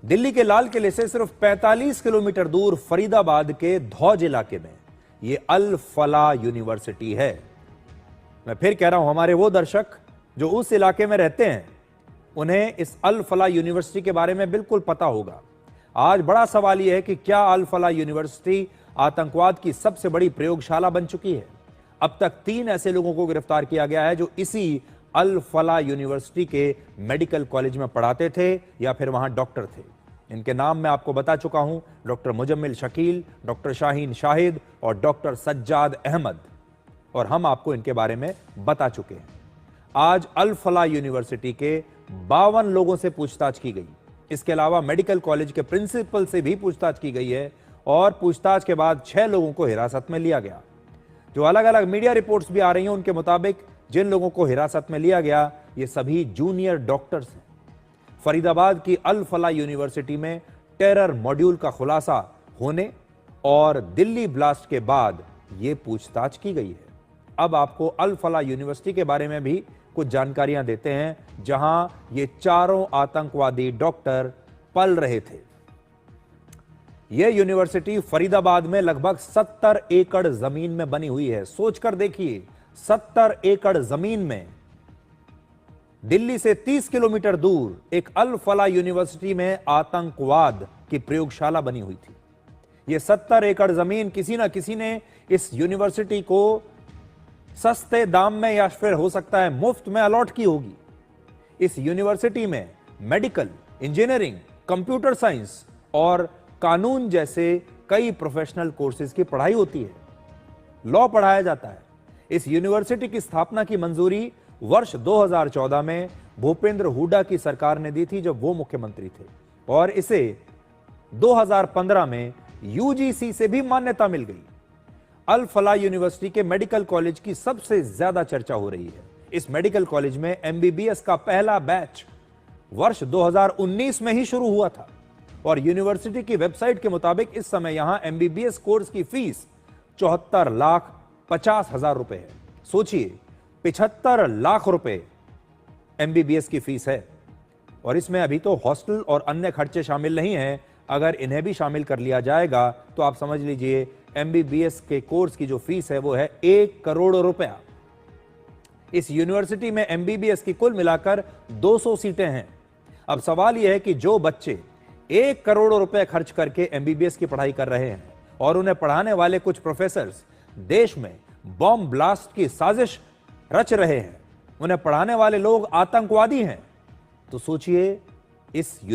दिल्ली के लाल किले से सिर्फ 45 किलोमीटर दूर फरीदाबाद के धौज इलाके में यह अल फला यूनिवर्सिटी है। मैं फिर कह रहा हूं, हमारे वो दर्शक जो उस इलाके में रहते हैं उन्हें इस अल फला यूनिवर्सिटी के बारे में बिल्कुल पता होगा। आज बड़ा सवाल यह है कि क्या अल फला यूनिवर्सिटी आतंकवाद की सबसे बड़ी प्रयोगशाला बन चुकी है। अब तक 3 ऐसे लोगों को गिरफ्तार किया गया है जो इसी अल फला यूनिवर्सिटी के मेडिकल कॉलेज में पढ़ाते थे या फिर वहां डॉक्टर थे। इनके नाम मैं आपको बता चुका हूं, डॉक्टर मुजम्मिल शकील, डॉक्टर शाहीन शाहिद और डॉक्टर सज्जाद अहमद, और हम आपको इनके बारे में बता चुके हैं। आज अल फला यूनिवर्सिटी के 52 लोगों से पूछताछ की गई। इसके अलावा मेडिकल कॉलेज के प्रिंसिपल से भी पूछताछ की गई है और पूछताछ के बाद 6 लोगों को हिरासत में लिया गया। जो अलग अलग मीडिया रिपोर्ट्स भी आ रही हैं, उनके मुताबिक जिन लोगों को हिरासत में लिया गया ये सभी जूनियर डॉक्टर्स हैं। फरीदाबाद की अल फला यूनिवर्सिटी में टेरर मॉड्यूल का खुलासा होने और दिल्ली ब्लास्ट के बाद यह पूछताछ की गई है। अब आपको अल फला यूनिवर्सिटी के बारे में भी कुछ जानकारियां देते हैं, जहां ये चारों आतंकवादी डॉक्टर पल रहे थे। यह यूनिवर्सिटी फरीदाबाद में लगभग 70 एकड़ जमीन में बनी हुई है। सोचकर देखिए, 70 एकड़ जमीन में दिल्ली से 30 किलोमीटर दूर एक अल फला यूनिवर्सिटी में आतंकवाद की प्रयोगशाला बनी हुई थी। यह 70 एकड़ जमीन किसी ना किसी ने इस यूनिवर्सिटी को सस्ते दाम में या फिर हो सकता है मुफ्त में अलॉट की होगी। इस यूनिवर्सिटी में मेडिकल, इंजीनियरिंग, कंप्यूटर साइंस और कानून जैसे कई प्रोफेशनल कोर्सेज की पढ़ाई होती है। लॉ पढ़ाया जाता है। इस यूनिवर्सिटी की स्थापना की मंजूरी वर्ष 2014 में भूपेंद्र हुड्डा की सरकार ने दी थी, जब वो मुख्यमंत्री थे, और इसे 2015 में यूजीसी से भी मान्यता मिल गई। अल फला यूनिवर्सिटी के मेडिकल कॉलेज की सबसे ज्यादा चर्चा हो रही है। इस मेडिकल कॉलेज में एमबीबीएस का पहला बैच वर्ष 2019 में ही शुरू हुआ था और यूनिवर्सिटी की वेबसाइट के मुताबिक इस समय यहां एमबीबीएस कोर्स की फीस 74,50,000 रुपए है। सोचिए, 75 लाख रुपए एमबीबीएस की फीस है और इसमें अभी तो हॉस्टल और अन्य खर्चे शामिल नहीं हैं। अगर इन्हें भी शामिल कर लिया जाएगा तो आप समझ लीजिए एमबीबीएस के कोर्स की जो फीस है वो है 1 करोड़ रुपया। इस यूनिवर्सिटी में एमबीबीएस की कुल मिलाकर 200 सीटें हैं। अब सवाल यह है कि जो बच्चे 1 करोड़ रुपए खर्च करके एमबीबीएस की पढ़ाई कर रहे हैं और उन्हें पढ़ाने वाले कुछ प्रोफेसर्स देश में बॉम्ब ब्लास्ट की साजिश रच रहे हैं, उन्हें पढ़ाने वाले लोग आतंकवादी हैं, तो सोचिए इस